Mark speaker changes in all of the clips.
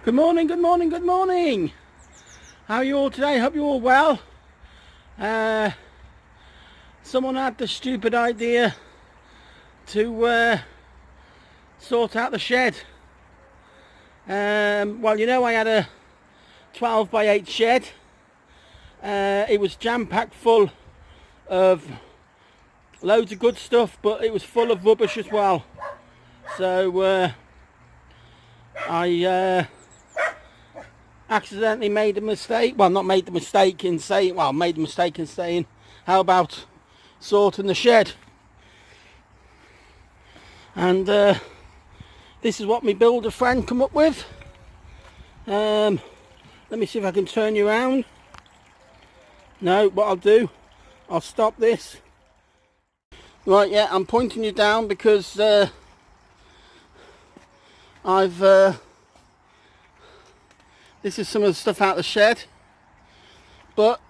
Speaker 1: Good morning, good morning, good morning. How are you all today? Hope you're all well. Someone had the stupid idea to sort out the shed. Well, you know, I had a 12 by 8 shed. It was jam-packed full of loads of good stuff, but it was full of rubbish as well. So I accidentally made a mistake. Well, not made the mistake in saying, well, made the mistake in saying, how about sorting the shed? And this is what my builder friend come up with. Let me see if I can turn you around. No, what I'll do, I'll stop this. Right, yeah, I'm pointing you down because this is some of the stuff out of the shed. But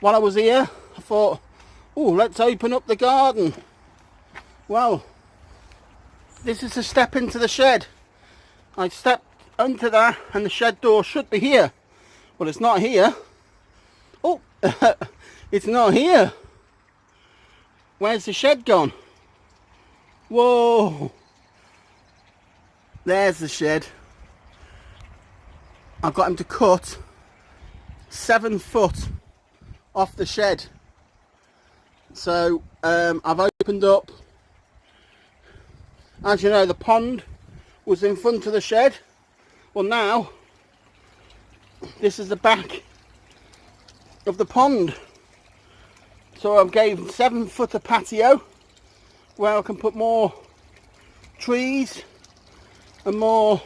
Speaker 1: while I was here, I thought, oh, let's open up the garden. Well, this is a step into the shed. I stepped into that and the shed door should be here. Well, it's not here. Oh, it's not here. Where's the shed gone? Whoa. There's the shed. I've got him to cut 7 foot off the shed. So I've opened up. As you know, the pond was in front of the shed. Well, now this is the back of the pond. So I've gave 7 foot of patio where I can put more trees and more.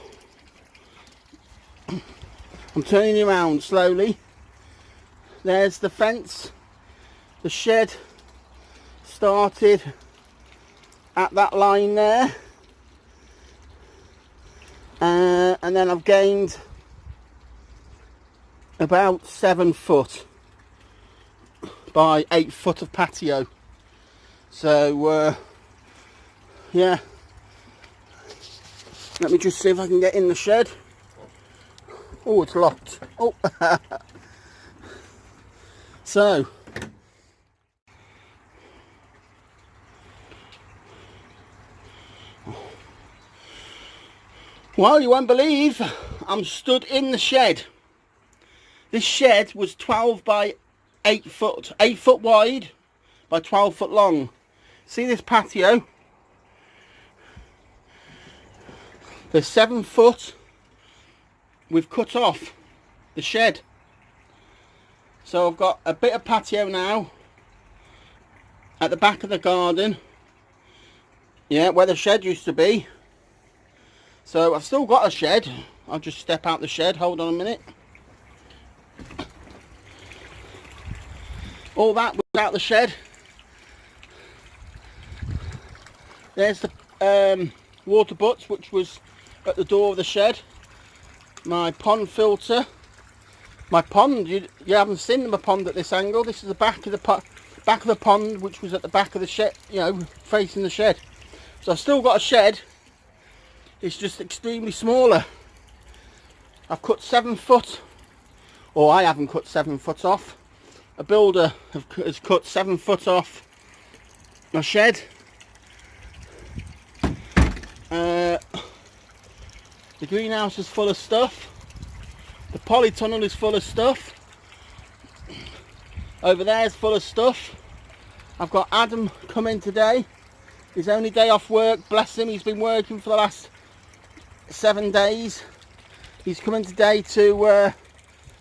Speaker 1: I'm turning you around slowly. There's the fence. The shed started at that line there. And then I've gained about 7 foot by 8 foot of patio. So yeah, let me just see if I can get in the shed. Oh, it's locked. Oh. So well, you won't believe I'm stood in the shed. This shed was 12 by 8 foot, 8 foot wide by 12 foot long. See this patio? There's 7 foot we've cut off the shed. So I've got a bit of patio now at the back of the garden. Yeah, where the shed used to be. So I've still got a shed. I'll just step out the shed. Hold on a minute. All that was out the shed. There's the water butts, which was at the door of the shed. My pond filter. My pond, you haven't seen my pond at this angle. This is the back of the pond, which was at the back of the shed, you know, facing the shed. So I've still got a shed. It's just extremely smaller. I've cut 7 foot, or I haven't cut 7 foot off. A builder has cut 7 foot off my shed. The greenhouse is full of stuff. The polytunnel is full of stuff. Over there is full of stuff. I've got Adam coming today. His only day off work. Bless him, he's been working for the last 7 days. He's coming today to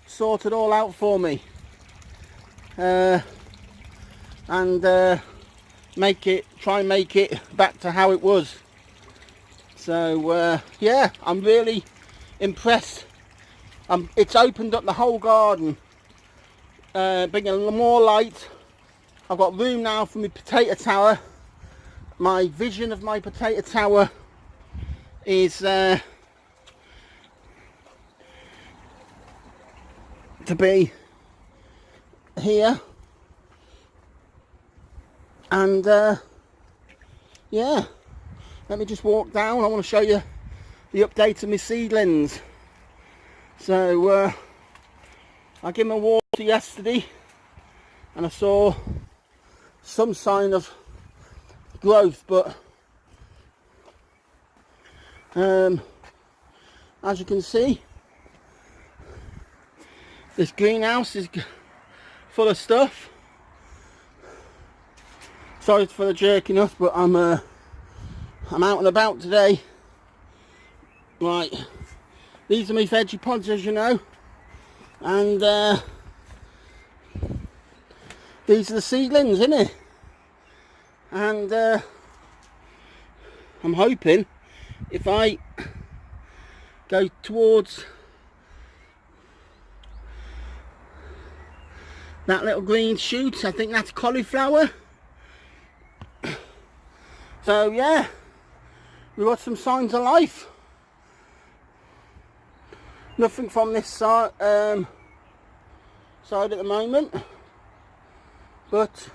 Speaker 1: sort it all out for me. And try and make it back to how it was. So yeah, I'm really impressed. It's opened up the whole garden, bringing more light. I've got room now for my potato tower. My vision of my potato tower is to be here, and yeah, let me just walk down. I want to show you the update of my seedlings. So I gave them a water yesterday and I saw some sign of growth, but as you can see, this greenhouse is full of stuff. Sorry for the jerking us, but I'm out and about today. Right, these are my veggie pods, as you know, and these are the seedlings, innit? And I'm hoping if I go towards that little green shoot, I think that's cauliflower. So yeah, we've got some signs of life. Nothing from this side at the moment, but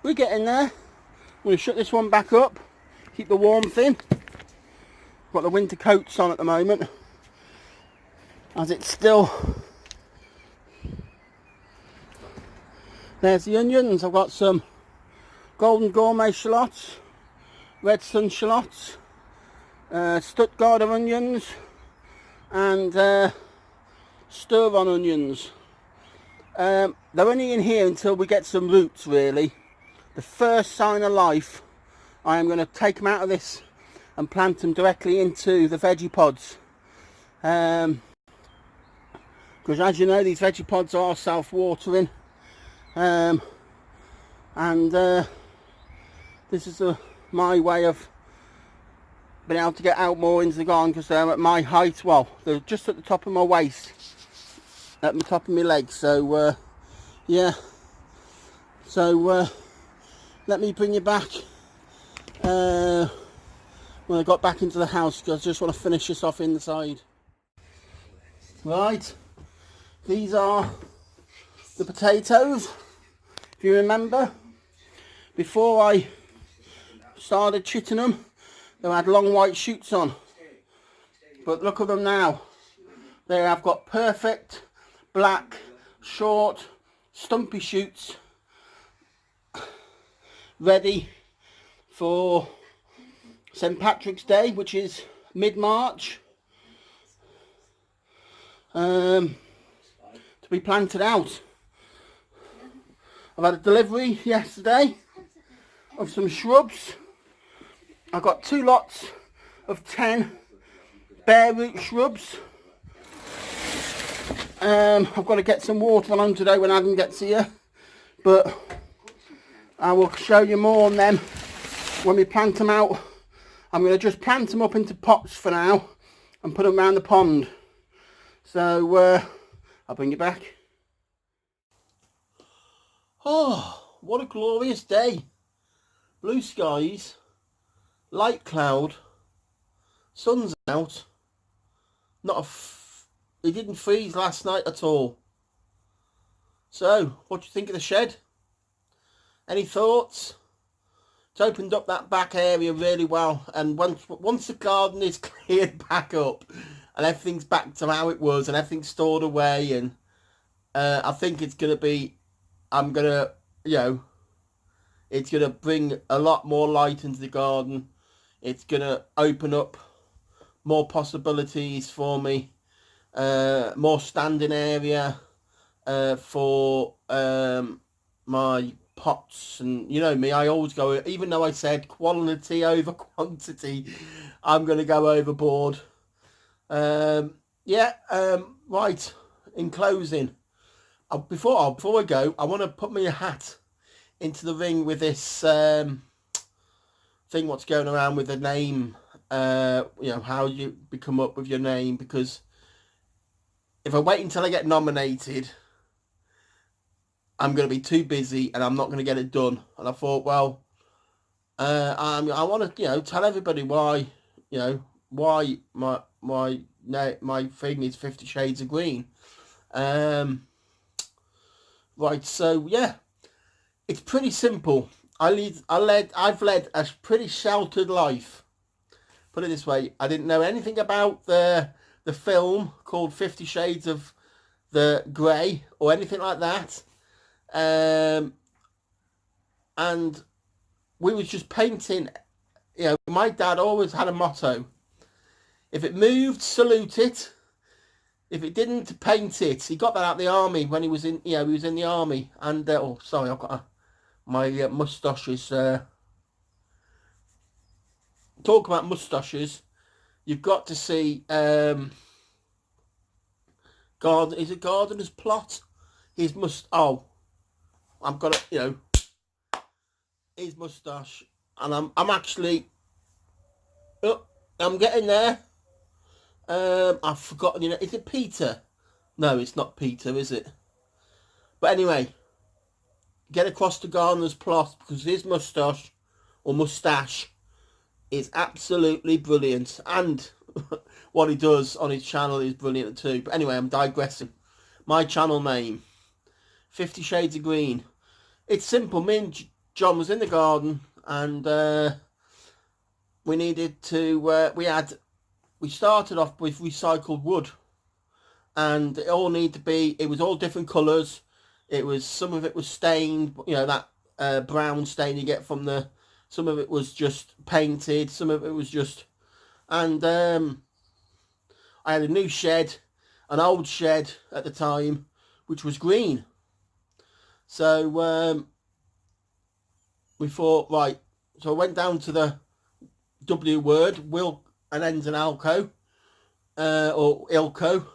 Speaker 1: we're getting there. I'm going to shut this one back up, keep the warmth in. Got the winter coats on at the moment, as it's still. There's the onions. I've got some golden gourmet shallots, red sun shallots, Stuttgarter onions, and stir-on onions. They're only in here until we get some roots, really. The first sign of life, I am going to take them out of this and plant them directly into the veggie pods. Because as you know, these veggie pods are self-watering. And this is my way of being able to get out more into the garden, because they're at my height. Well, they're just at the top of my waist, at the top of my legs. So yeah, so let me bring you back when I got back into the house, because I just want to finish this off inside. Right, these are the potatoes. If you remember, before I started chitting them, they had long white shoots on, but look at them now. They have got perfect black short stumpy shoots, ready for St. Patrick's Day, which is mid-March, to be planted out. I've had a delivery yesterday of some shrubs. I got 2 lots of 10 bare root shrubs. I've got to get some water on them today when Adam gets here, but I will show you more on them when we plant them out. I'm going to just plant them up into pots for now and put them around the pond. So I'll bring you back. Oh, what a glorious day. Blue skies, light cloud, sun's out. It didn't freeze last night at all. So, what do you think of the shed? Any thoughts? It's opened up that back area really well, and once the garden is cleared back up and everything's back to how it was and everything's stored away, and I think it's going to be, it's going to bring a lot more light into the garden. It's going to open up more possibilities for me, more standing area for my pots. And you know me, I always go, even though I said quality over quantity, I'm going to go overboard. Right, in closing, before I go, I want to put my hat into the ring with this thing what's going around with the name, how you become up with your name, because if I wait until I get nominated, I'm going to be too busy and I'm not going to get it done. And I thought, well, I want to, tell everybody why my thing is 50 Shades of Green. Right, so yeah, it's pretty simple. I've led a pretty sheltered life put it this way, I didn't know anything about the film called 50 Shades of the Grey or anything like that. And we was just painting. You know, my dad always had a motto: if it moved, salute it. If it didn't, paint it. He got that out of the army when he was in. You know, he was in the army. And oh, sorry, I've got my moustache is. Talk about moustaches. You've got to see. Is it Gardener's Plot? His Oh, I've got it. You know, his moustache, and I'm actually. Oh, I'm getting there. I've forgotten, you know, is it Peter? No, it's not Peter, is it? But anyway, get across to Gardener's Plot because his moustache is absolutely brilliant, and what he does on his channel is brilliant too. But anyway, I'm digressing. My channel name, 50 Shades of Green. It's simple. Me and John was in the garden, and we needed to. We started off with recycled wood, and it all needed to be. It was all different colours. It was, some of it was stained. You know, that brown stain you get from the. Some of it was just painted. Some of it was just, and I had a new shed, an old shed at the time, which was green. So we thought, right. So I went down to the W word, Will and ends in Alco, or Ilco.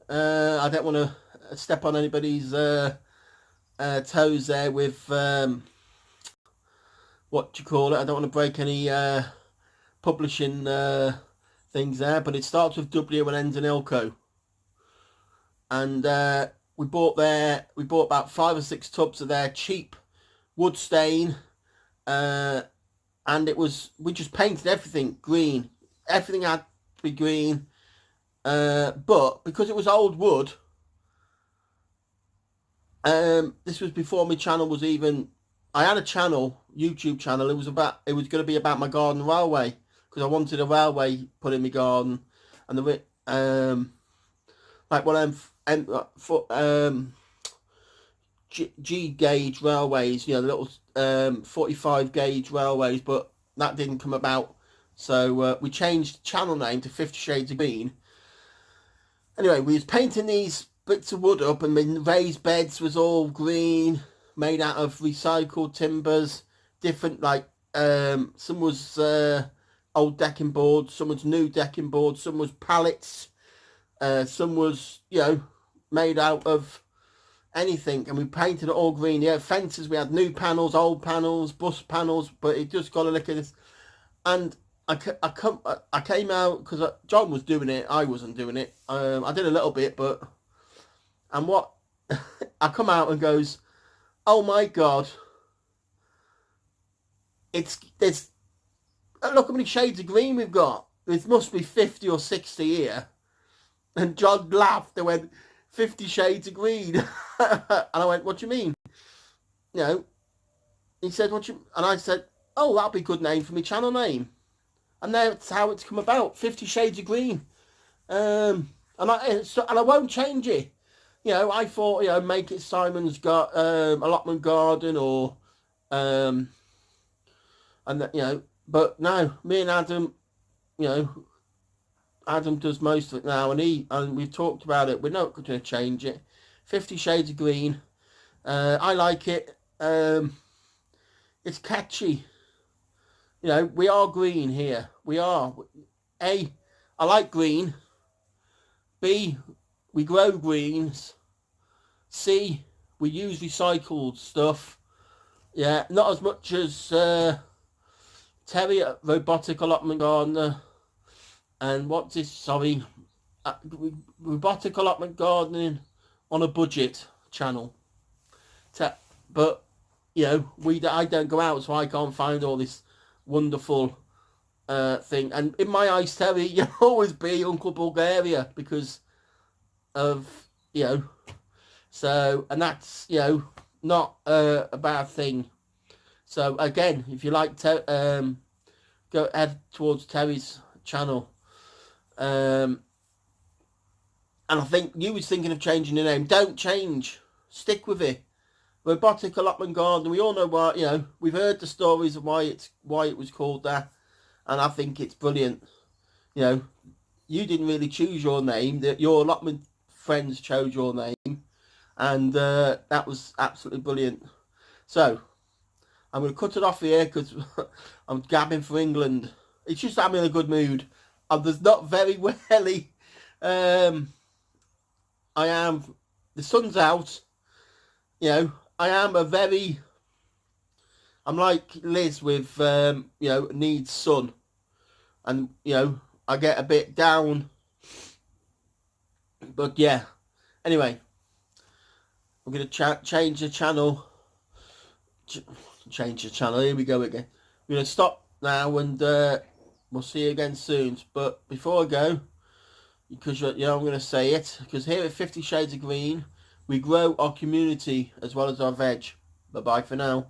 Speaker 1: I don't want to step on anybody's toes there with what do you call it? I don't want to break any publishing things there, but it starts with W and ends in Ilco. And we bought about 5 or 6 tubs of their cheap wood stain, and we just painted everything green. Everything had to be green, but because it was old wood, this was before my channel was even. I had a channel, YouTube channel. It was going to be about my garden railway, because I wanted a railway put in my garden, and like one of them G gauge railways, you know, the little 45 gauge railways, but that didn't come about. So we changed the channel name to 50 Shades of Green. Anyway, we was painting these bits of wood up, and the raised beds was all green, made out of recycled timbers, different, like some was old decking boards, some was new decking boards, some was pallets, some was, you know, made out of anything, and we painted it all green. Yeah, fences, we had new panels, old panels, bus panels, but it just got a look at this. And I came out because John was doing it, I wasn't doing it. I did a little bit, but, and what I come out and goes, oh my God, there's look how many shades of green we've got. There must be 50 or 60 here. And John laughed and went, 50 Shades of Green. And I went, what do you mean? You know, he said, and I said, oh, that'll be a good name for my channel name. And that's how it's come about, 50 Shades of Green. And I won't change it. You know, I thought, you know, make it Simon's allotment garden, or and you know, but no, me and Adam, you know, Adam does most of it now, and we've talked about it. We're not going to change it. 50 Shades of Green. I like it. It's catchy. You know, we are green here. We are. A, I like green. B, we grow greens. C, we use recycled stuff. Yeah, not as much as Terry at Robotic Allotment Gardener. And what's this? Sorry, Robotic Allotment Gardening on a Budget channel. But you know, I don't go out, so I can't find all this wonderful thing. And in my eyes, Terry, you'll always be Uncle Bulgaria because of, you know. So, and that's, you know, not a bad thing. So again, if you like go head towards Terry's channel. And I think you was thinking of changing the name. Don't change. Stick with it. Robotic Allotment Garden. We all know why. You know, we've heard the stories of why it was called that, and I think it's brilliant. You know, you didn't really choose your name. Your allotment friends chose your name, and that was absolutely brilliant. So I'm going to cut it off here because I'm gabbing for England. It's just I'm in a good mood. There's not very welly. I am. The sun's out. You know, I'm like Liz with you know, needs sun, and you know, I get a bit down. But yeah. Anyway, I'm gonna change the channel. Change the channel. Here we go again. We're gonna stop now, and we'll see you again soon. But before I go, because you know, I'm going to say it, because here at 50 Shades of Green, we grow our community as well as our veg. Bye bye for now.